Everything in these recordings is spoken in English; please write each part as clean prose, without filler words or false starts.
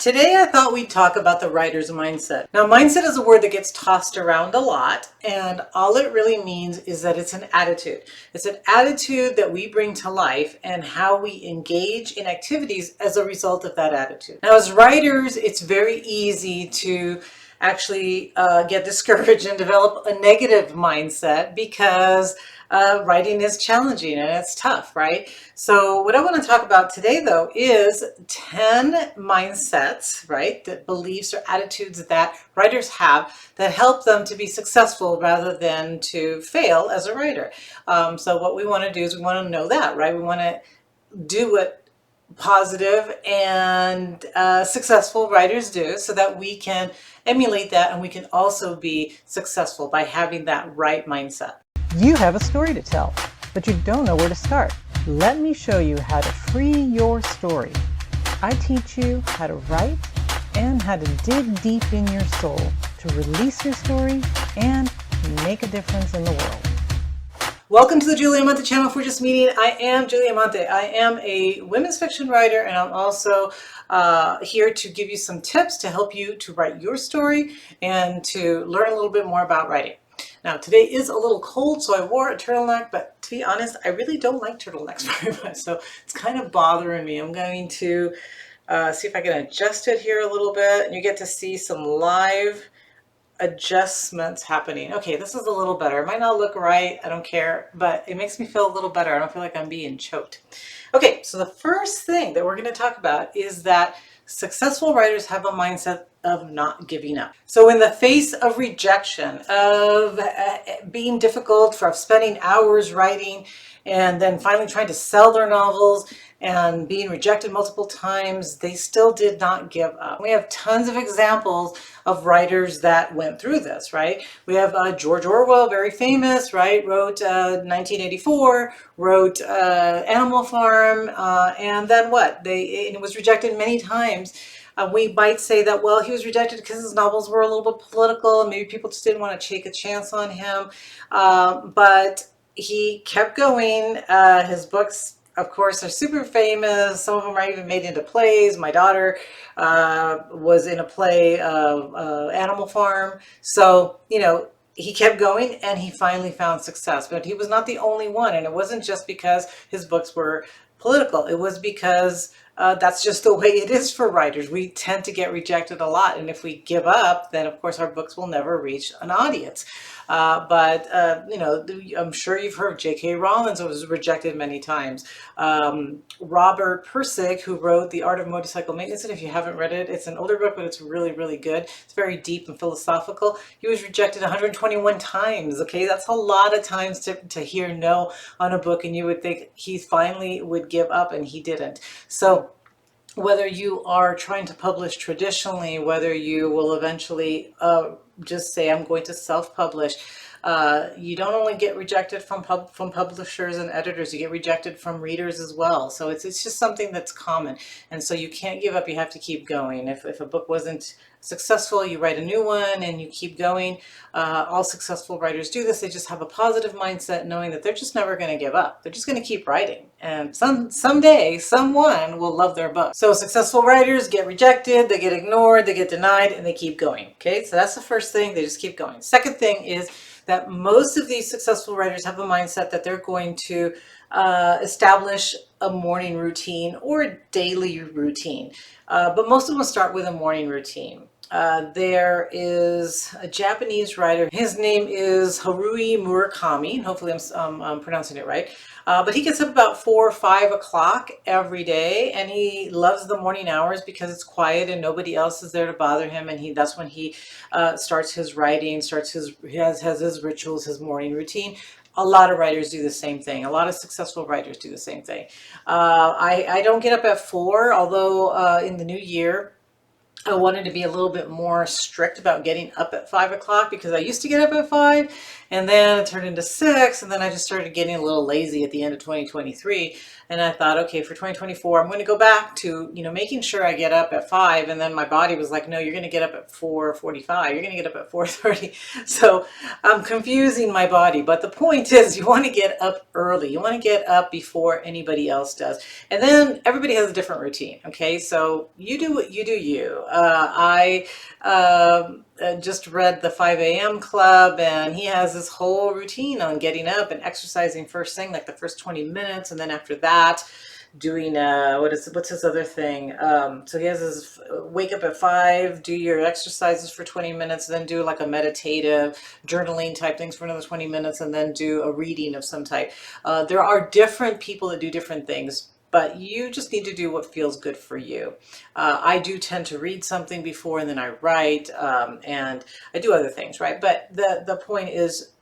Today I thought we'd talk about the writer's mindset. Now, mindset is a word that gets tossed around a lot, and all it really means is that it's an attitude. It's an attitude that we bring to life and how we engage in activities as a result of that attitude. Now, as writers, it's very easy to actually get discouraged and develop a negative mindset because writing is challenging and it's tough, right? So what I want to talk about today, though, is 10 mindsets, right, that beliefs or attitudes that writers have that help them to be successful rather than to fail as a writer. So what we want to do is we want to know that, right? We want to do what positive and successful writers do so that we can emulate that and we can also be successful by having that right mindset. You have a story to tell, but you don't know where to start. Let me show you how to free your story. I teach you how to write and how to dig deep in your soul to release your story and make a difference in the world. Welcome to the Julie Amante channel. If we're just meeting, I am Julie Amante. I am a women's fiction writer, and I'm also here to give you some tips to help you to write your story and to learn a little bit more about writing. Now, today is a little cold, so I wore a turtleneck, but to be honest, I really don't like turtlenecks very much, so it's kind of bothering me. I'm going to see if I can adjust it here a little bit, and you get to see some live adjustments happening. Okay, this is a little better. It might not look right, I don't care, but it makes me feel a little better. I don't feel like I'm being choked. Okay, so the first thing that we're going to talk about is that successful writers have a mindset of not giving up. So in the face of rejection, of being difficult, of spending hours writing and then finally trying to sell their novels and being rejected multiple times, they still did not give up. We have tons of examples of writers that went through this, right? We have George Orwell, very famous, right? Wrote 1984, wrote Animal Farm, and then what? It was rejected many times. We might say that, well, he was rejected because his novels were a little bit political and maybe people just didn't want to take a chance on him. But he kept going. His books, of course, are super famous. Some of them are even made into plays. My daughter was in a play, Animal Farm. So, you know, he kept going and he finally found success. But he was not the only one. And it wasn't just because his books were political. It was because that's just the way it is for writers. We tend to get rejected a lot. And if we give up, then of course our books will never reach an audience. You know, I'm sure you've heard J.K. Rowling was rejected many times. Robert Pirsig, who wrote The Art of Motorcycle Maintenance, and if you haven't read it, it's an older book, but it's really, really good. It's very deep and philosophical. He was rejected 121 times. Okay, that's a lot of times to hear no on a book, and you would think he finally would give up, and he didn't. So whether you are trying to publish traditionally, whether you will eventually just say, I'm going to self-publish, you don't only get rejected from publishers and editors, you get rejected from readers as well. So it's just something that's common. And so you can't give up, you have to keep going. If a book wasn't successful, you write a new one and you keep going. All successful writers do this. They just have a positive mindset, knowing that they're just never going to give up. They're just going to keep writing. And someday, someone will love their book. So successful writers get rejected, they get ignored, they get denied, and they keep going. Okay, so that's the first thing. They just keep going. Second thing is that most of these successful writers have a mindset that they're going to establish a morning routine or a daily routine. But most of them start with a morning routine. There is a Japanese writer. His name is Haruki Murakami. Hopefully I'm pronouncing it right. But he gets up about 4 or 5 o'clock every day, and he loves the morning hours because it's quiet and nobody else is there to bother him. And that's when he starts his writing, has his rituals, his morning routine. A lot of writers do the same thing. A lot of successful writers do the same thing. I don't get up at 4, although in the new year, I wanted to be a little bit more strict about getting up at 5 o'clock, because I used to get up at 5 and then it turned into 6, and then I just started getting a little lazy at the end of 2023. And I thought, okay, for 2024, I'm going to go back to, making sure I get up at 5. And then my body was like, no, you're going to get up at 4:45. You're going to get up at 4:30. So I'm confusing my body. But the point is, you want to get up early. You want to get up before anybody else does. And then everybody has a different routine. Okay. So you do what you do you. I just read the 5 a.m. Club, and he has this whole routine on getting up and exercising first thing, like the first 20 minutes. And then after that, doing what's his other thing? So he has his wake up at 5, do your exercises for 20 minutes, then do like a meditative journaling type things for another 20 minutes, and then do a reading of some type. There are different people that do different things, but you just need to do what feels good for you. I do tend to read something before, and then I write, and I do other things, right? But the point is,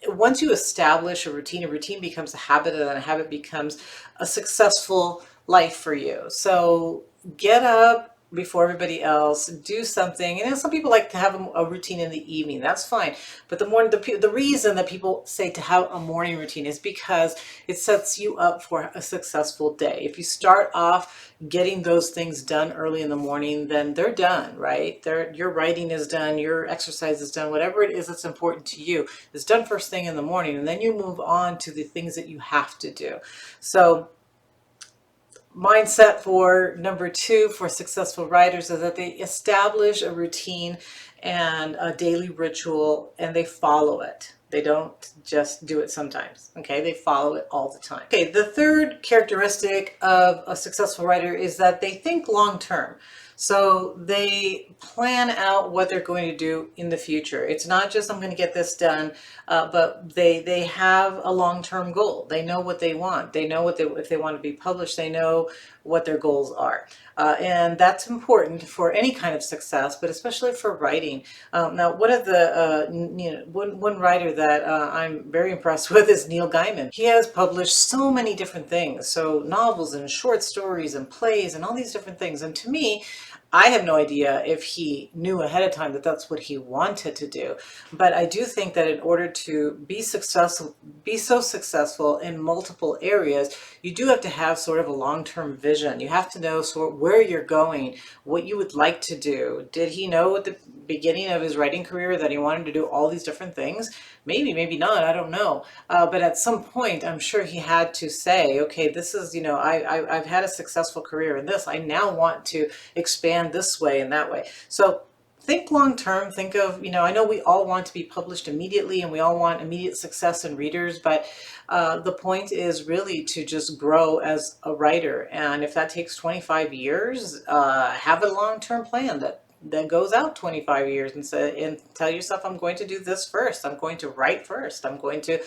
once you establish a routine becomes a habit, and a habit becomes a successful life for you. So get up before everybody else, do something. And some people like to have a routine in the evening. That's fine. But the reason that people say to have a morning routine is because it sets you up for a successful day. If you start off getting those things done early in the morning, then they're done, right? Your writing is done, your exercise is done, whatever it is that's important to you is done first thing in the morning, and then you move on to the things that you have to do. So mindset for number 2 for successful writers is that they establish a routine and a daily ritual, and they follow it. They don't just do it sometimes. Okay, they follow it all the time. Okay, the third characteristic of a successful writer is that they think long term. So they plan out what they're going to do in the future. It's not just, I'm going to get this done, but they have a long-term goal. They know what they want. They know if they want to be published, they know what their goals are. And that's important for any kind of success, but especially for writing. Now, one of the, one writer that I'm very impressed with is Neil Gaiman. He has published so many different things. So novels and short stories and plays and all these different things. And to me, I have no idea if he knew ahead of time that that's what he wanted to do. But I do think that in order to be successful, be so successful in multiple areas, you do have to have sort of a long-term vision. You have to know sort of where you're going, what you would like to do. Did he know at the beginning of his writing career that he wanted to do all these different things? Maybe, maybe not, I don't know. But at some point, I'm sure he had to say, okay, this is, I've had a successful career in this. I now want to expand this way and that way. So think long term. Think of, I know we all want to be published immediately, and we all want immediate success in readers, but the point is really to just grow as a writer. And if that takes 25 years, have a long-term plan that goes out 25 years, and tell yourself, I'm going to do this first. I'm going to write first. I'm going to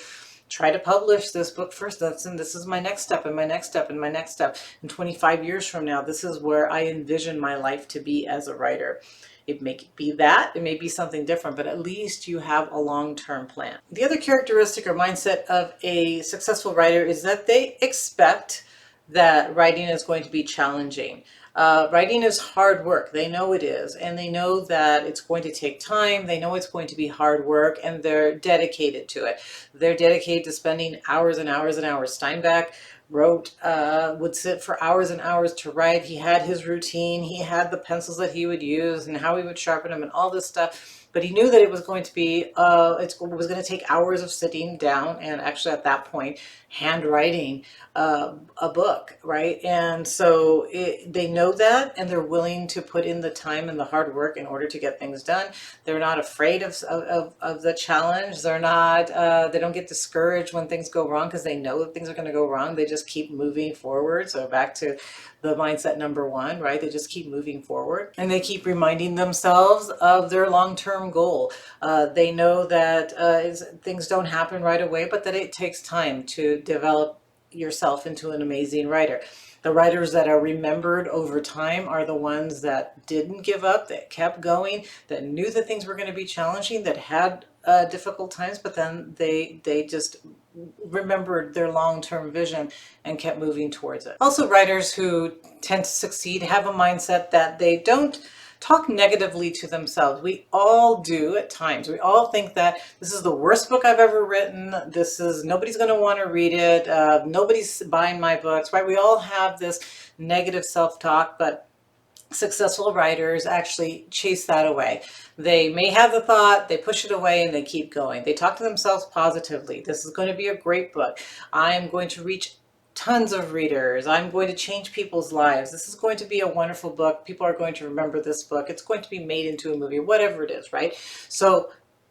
try to publish this book first. This is my next step, and my next step, and my next step. And 25 years from now, this is where I envision my life to be as a writer. It may be that, it may be something different, but at least you have a long-term plan. The other characteristic or mindset of a successful writer is that they expect that writing is going to be challenging. Writing is hard work. They know it is, and they know that it's going to take time. They know it's going to be hard work, and they're dedicated to it. They're dedicated to spending hours and hours and hours. Steinbeck would sit for hours and hours to write. He had his routine. He had the pencils that he would use and how he would sharpen them and all this stuff. But he knew that it was going to be, it was going to take hours of sitting down and actually at that point, handwriting a book, right? And so they know that, and they're willing to put in the time and the hard work in order to get things done. They're not afraid of the challenge. They're not, they don't get discouraged when things go wrong, because they know that things are going to go wrong. They just keep moving forward. So back to the mindset number 1, right? They just keep moving forward, and they keep reminding themselves of their long-term goal. They know that things don't happen right away, but that it takes time to develop yourself into an amazing writer. The writers that are remembered over time are the ones that didn't give up, that kept going, that knew that things were going to be challenging, that had difficult times, but then they just remembered their long-term vision and kept moving towards it. Also, writers who tend to succeed have a mindset that they don't talk negatively to themselves. We all do at times. We all think that this is the worst book I've ever written. Nobody's going to want to read it. Nobody's buying my books, right? We all have this negative self-talk, but successful writers actually chase that away. They may have the thought, they push it away, and they keep going. They talk to themselves positively. This is going to be a great book. I am going to reach tons of readers. I'm going to change people's lives. This is going to be a wonderful book. People are going to remember this book. It's going to be made into a movie, whatever it is, right? So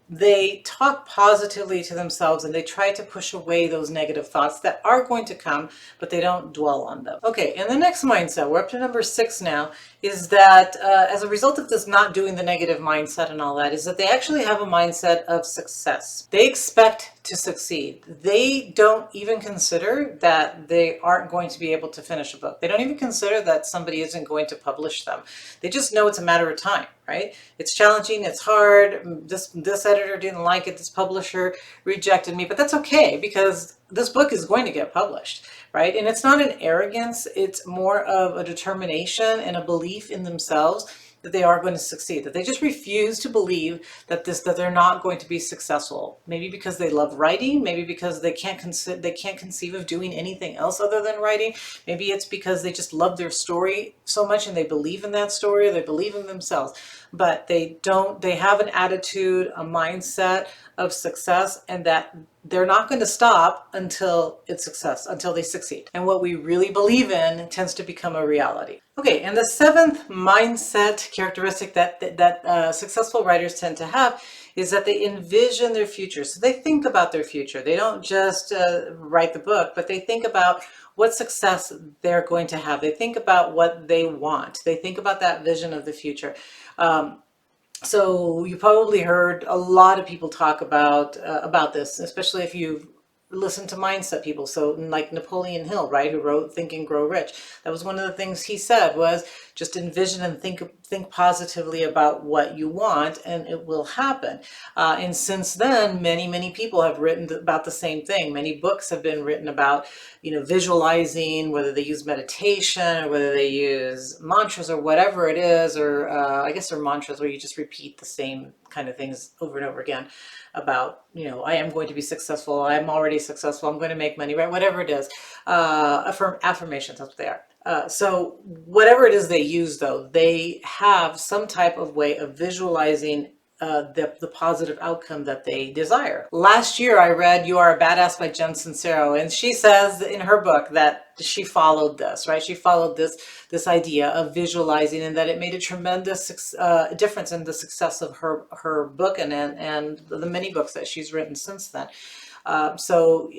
they talk positively to themselves and they try to push away those negative thoughts that are going to come, but they don't dwell on them. Okay, and the next mindset, we're up to number 6 now, is that as a result of this not doing the negative mindset and all that, is that they actually have a mindset of success. They expect to succeed. They don't even consider that they aren't going to be able to finish a book. They don't even consider that somebody isn't going to publish them. They just know it's a matter of time, right? It's challenging, it's hard. This editor didn't like it, this publisher rejected me, but that's okay because this book is going to get published, right? And it's not an arrogance, it's more of a determination and a belief in themselves that they are going to succeed, that they just refuse to believe that they're not going to be successful. Maybe because they love writing, maybe because they can't conceive of doing anything else other than writing. Maybe it's because they just love their story so much and they believe in that story, or they believe in themselves. But they have an attitude, a mindset of success, and that they're not going to stop until it's success, until they succeed. And what we really believe in tends to become a reality. Okay, and the 7th mindset characteristic that successful writers tend to have is that they envision their future. So they think about their future. They don't just write the book, but they think about what success they're going to have. They think about what they want. They think about that vision of the future. So you probably heard a lot of people talk about this, especially if you've listened to mindset people. So like Napoleon Hill, right, who wrote Think and Grow Rich. That was one of the things he said was just envision and think positively about what you want and it will happen. And since then, many people have written about the same thing. Many books have been written about, visualizing, whether they use meditation or whether they use mantras or whatever it is, or I guess they're mantras where you just repeat the same kind of things over and over again about, I am going to be successful, I'm already successful, I'm going to make money, right? Whatever it is. Affirmations, that's what they are. So whatever it is they use, though, they have some type of way of visualizing the positive outcome that they desire. Last year I read You Are a Badass by Jen Sincero, and she says in her book that she followed this, right? She followed this idea of visualizing, and that it made a tremendous difference in the success of her book and the many books that she's written since then. So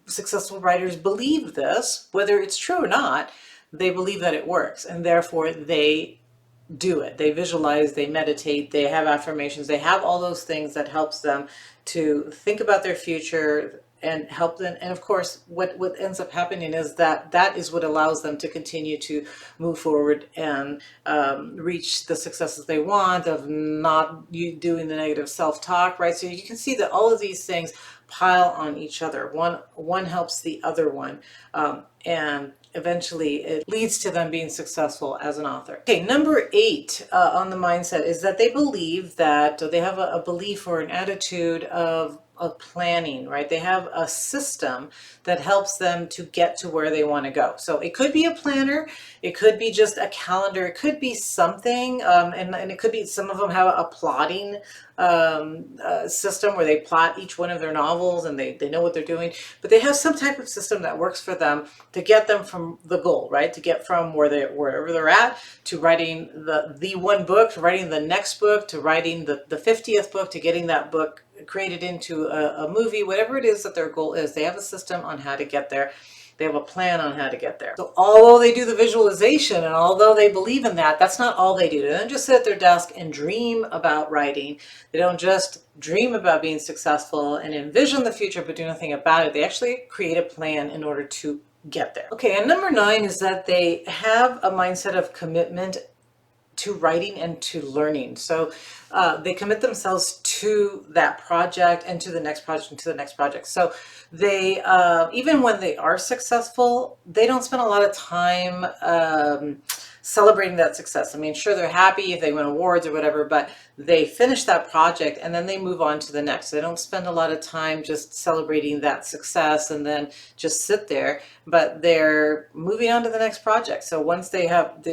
successful writers believe this, whether it's true or not. They believe that it works, and therefore they do it. They visualize, they meditate, they have affirmations, they have all those things that helps them to think about their future and help them. And of course, what ends up happening is that is what allows them to continue to move forward and reach the successes they want, of not doing the negative self-talk, right? So you can see that all of these things pile on each other. One helps the other one. And eventually it leads to them being successful as an author. Okay, number 8 on the mindset is that they believe that they have a belief or an attitude of planning, right? They have a system that helps them to get to where they want to go. So it could be a planner, it could be just a calendar, it could be something, and it could be, some of them have a plotting system where they plot each one of their novels and they know what they're doing, but they have some type of system that works for them to get them from the goal, right? To get from wherever they're at to writing the one book, to writing the next book, to writing the 50th book, to getting that book created into a movie, whatever it is that their goal is. They have a system on how to get there. They have a plan on how to get there. So although they do the visualization and although they believe in that, that's not all they do. They don't just sit at their desk and dream about writing. They don't just dream about being successful and envision the future but do nothing about it. They actually create a plan in order to get there. Okay, and number 9 is that they have a mindset of commitment to writing and to learning. So they commit themselves to that project and to the next project and to the next project. So they, even when they are successful, they don't spend a lot of time celebrating that success. I mean, sure, they're happy if they win awards or whatever, but they finish that project and then they move on to the next. They don't spend a lot of time just celebrating that success and then just sit there, but they're moving on to the next project. So once they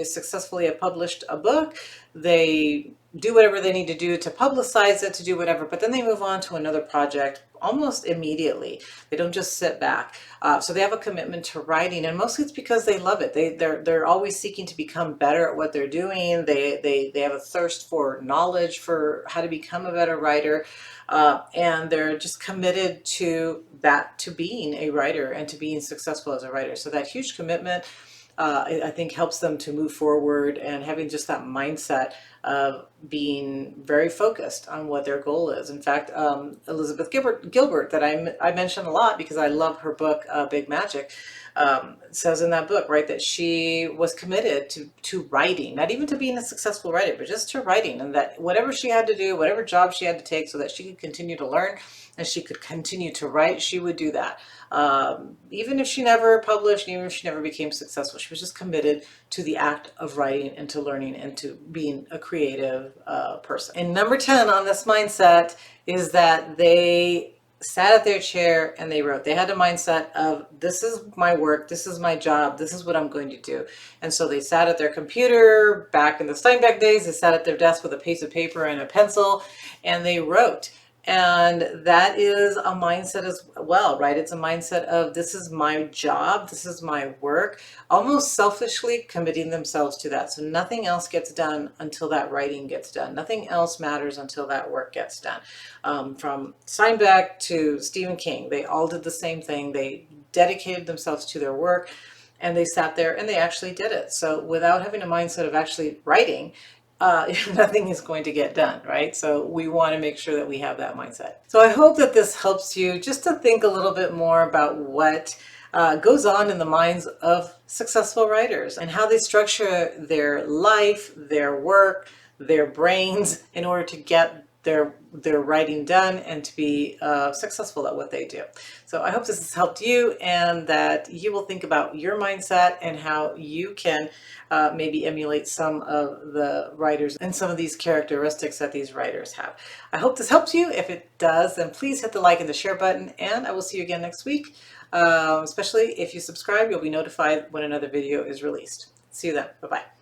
successfully have published a book, they do whatever they need to do to publicize it, to do whatever, but then they move on to another project almost immediately. They don't just sit back. So they have a commitment to writing, and mostly it's because they love it. They're always seeking to become better at what they're doing. They have a thirst for knowledge, for how to become a better writer, and they're just committed to that, to being a writer and to being successful as a writer. So that huge commitment, I think, helps them to move forward, and having just that mindset of being very focused on what their goal is. In fact, Elizabeth Gilbert, that I mention a lot because I love her book, Big Magic, says in that book, right, that she was committed to writing, not even to being a successful writer, but just to writing, and that whatever she had to do, whatever job she had to take so that she could continue to learn and she could continue to write, she would do that. Even if she never published, even if she never became successful, she was just committed to the act of writing and to learning and to being a creative person. And number 10 on this mindset is that they sat at their chair and they wrote. They had a mindset of, this is my work, this is my job, this is what I'm going to do. And so they sat at their computer. Back in the Steinbeck days, they sat at their desk with a piece of paper and a pencil and they wrote. And that is a mindset as well, right? It's a mindset of, this is my job, this is my work, almost selfishly committing themselves to that. So nothing else gets done until that writing gets done. Nothing else matters until that work gets done. From Steinbeck to Stephen King, they all did the same thing. They dedicated themselves to their work and they sat there and they actually did it. So without having a mindset of actually writing, nothing is going to get done, right? So we want to make sure that we have that mindset. So I hope that this helps you just to think a little bit more about what goes on in the minds of successful writers and how they structure their life, their work, their brains in order to get their writing done and to be successful at what they do. So I hope this has helped you and that you will think about your mindset and how you can maybe emulate some of the writers and some of these characteristics that these writers have. I hope this helps you. If it does, then please hit the like and the share button, and I will see you again next week. Especially if you subscribe, you'll be notified when another video is released. See you then. Bye-bye.